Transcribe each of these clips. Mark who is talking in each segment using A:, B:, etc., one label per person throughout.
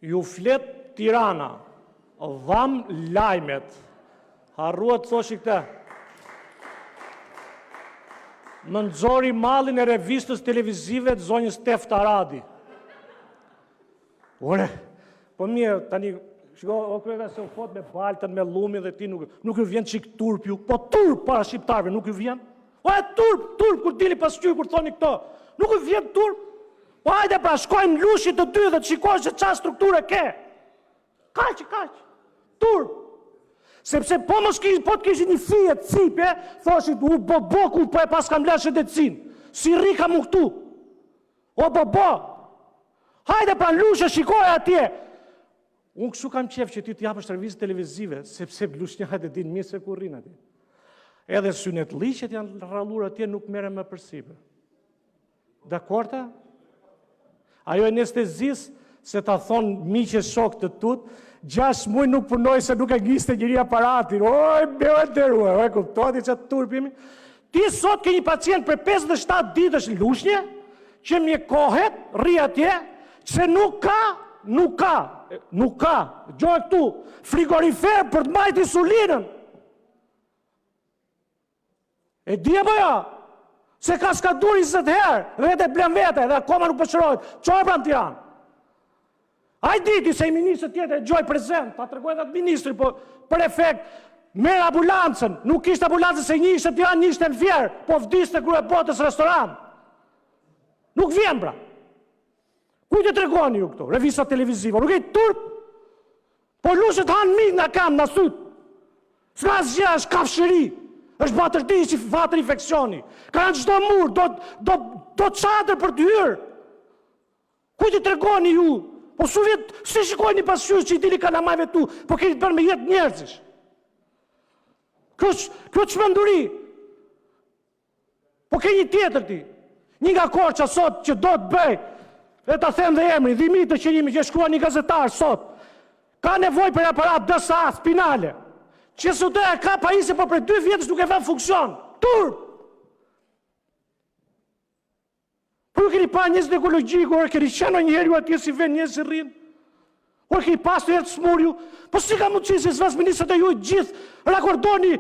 A: Ju flet Tirana, dham lajmet. Harruat thoshi këtë. Më nxori mallin e revistës televizive të zonjës Tefta Aradi. Ore, po mirë, tani, shiko, o kreve se u fot me baltën, me lumin dhe ti nuk ju vjen qik turp ju, po turp para shqiptarve, nuk ju vjen? O e turp, kur dili pas qyr, kur thoni këto, nuk ju vjen turp? Po hajde pra, shkojmë lushit të dy dhe të shikojnë se qa strukture ke. Kaq, turp. Sepse po të kishit një fije të cipe, thoshit, u boku po e pas kam lashet e cinë. Si rika mu këtu. O bobo. Hajde pra lushe shikoj atje. Unë kështu kam qef që ti të japësh revizit televizive, sepse lushnjat e din mirë se ku rrinë atje. Edhe synet liqet janë rrallur atje, nuk mere më përsipe. Dakorta? Ajo e anestezis, se ta thonë miqe shok të tut, 6 muaj nuk punoj se nuk e gjiste njëri aparatin. Oj, me e derua, oj, kuptoti që të turpimi. Ti sot ke një pacient për 57 ditësh lushnje, që mjekohet, rri atje, që nuk ka, gjoj këtu, frigorifer për të majt insulinën. E dje po ja, se ka skadur 20 herë, vete blen vete, dhe akoma nuk përshërojt, qoj pra në Tiranë. A i diti se i ministrë tjetër e gjoj prezent, ta tërgoj dhe të ministri, po për efekt, merë ambulancën, nuk ishte ambulancën se një ishte Tiranë, një ishte në Fjerë, po vdiste kërë e botës restoran. Nuk vjen, bra. Kujtë të regoni ju këto, revisa televiziva, nuk e turp, po lushet hanë mikë në kam, në sytë. S'ka zgja, është kafshëri, është batërti që fatër infekcioni. Ka në qdo murë, do qatër për të hyrë. Kujtë të regoni ju, po su vjetë, si shikoj një pasqyrë që i dili kalamajve tu, po keni të bërë me jetë njerëzish. Kjo të shmenduri. Po keni tjetër ti. Një nga Korça sot që do të bëj, e ta them dhe emri, Dhimit të Qenimi që shkrua një gazetar sot, ka nevoj për aparat DSA spinale, që së të e ka pajisje po për 2 vjetës nuk e vën funksion. Turp! Por keni pa njëzë ekologjikë, orë keni qenë njëherë ju atje si ven njëzë rrinë, orë keni pas të jetë smurju, po si ka mundësi se s'vas ministrët e ju gjithë rakordoni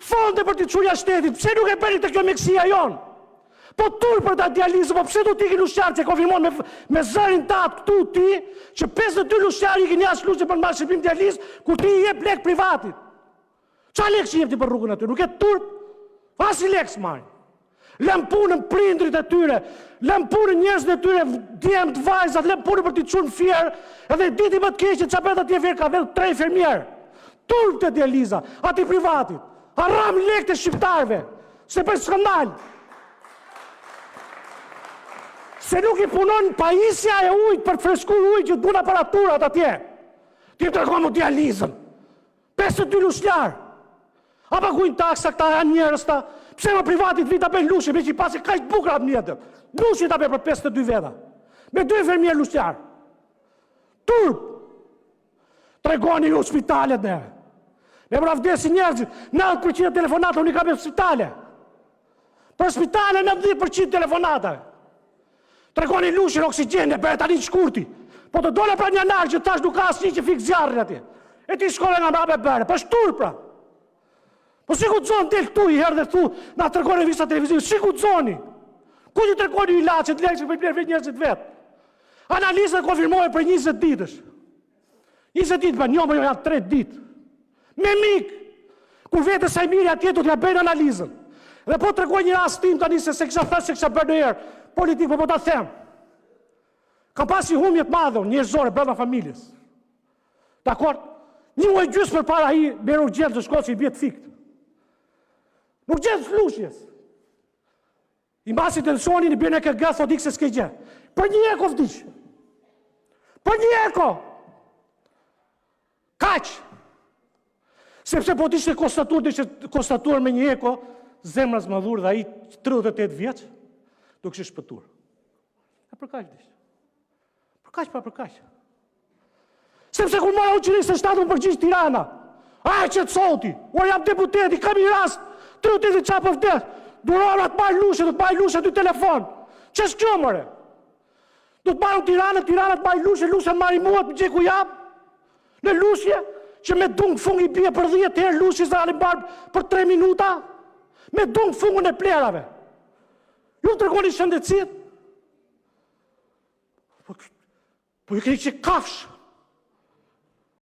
A: fonde për të qurja shtetit, pse nuk e bëri të kjo meksia jonë? Po turp për ta dializë, po pse do t'i ki lushjarë që konfirmon me zërin tatë këtu ti, që 52 lushjarë i ki njasë lushje për në marë shqipim dializë, kur ti i jep lek privatit. Qa lek që jep ti për rrugën aty? Nuk e turp? Asi lek s'marri. Lëm punën prindrit e tyre, lëm punën njerëzit e tyre, djemë të vajzat, lëm punën për t'i qunë fjerë, edhe diti më të keqë që bet atje fjerë ka dhe 3 fermjerë. Turp të dializa, ati privatit. Haram lek të shqiptarve, se për skandal. Se nuk i punon pajisja e ujtë për të freskur ujtë që të bun aparaturat atje. Ti të rëkonë mu dializën. 52 lushjarë. A pa kujnë taksa këta janë njerës ta, pse më privatit vita për lushe, me që i pasi ka ishtë bukrat mjetët. Lushe ta për 52 veta. Me 2 fermjerë lushjarë. Turp! Tregoni ju spitalet neve. Ne për avdesi njerëzit, 90% telefonata unë i ka për spitale. Për spitale 90% telefonatave. Tregoni lushin oksigjen, e bërë tani që shkurti. Po të dole pra një narë që tash nuk ka asë një që fikë zjarën atje. E ti shkole nga mrabe bërë, për shtur pra. Po si ku të zonë del këtu i herë dhe thu, na tregoni visa televizivë, si ku të zoni? Ku që tregoni i lachet, lekë që për blerë vetë njerëzit vetë? Analizët konfirmojë për 20 ditësh. 20 ditë për një, për janë 3 ditë. Me mikë, kur vete sa i mirë atje, do t'ja bëjnë analizën. Dhe po tregoj një rast tim tani se kisha thënë se kisha bërë në herë. Politikë, po ta them. Ka pasi humjet madhe, njerëzore, brenda familjes. Dakor? Një muaj gjysmë për para i merë urgjencë të shkollë që i bjetë fikt. Urgjencë lushjes. I mbasi tensionin, i bjene ke gëth, thot ikë se s'ke gjë. Për një eko vdiq. Për një eko. Kaq. Sepse po t'ishte konstatuar me një eko, zemra zmadhur dhe i 38 vjeç, do kështë shpëtur. E përkaq dishtë. Përkaq. Sepse kur mora uqirisë se shtatë më përgjishë Tirana, a që të soti, o jam deputeti, kam i rast, 38 qapë vdes, durora të marrë lushe, ty telefon. Që s'kjo mëre? Do të marru Tiranën, Tirana të marri Lushe, Lushe të marri mua, të më gjeku jam. Në Lusje, që me dung fungi bie për 10 herë, Lushe zani barbë për 3 minuta, me dung fungën e plerave. Ju të regoni shëndetësit? Po ju keni që kafsh.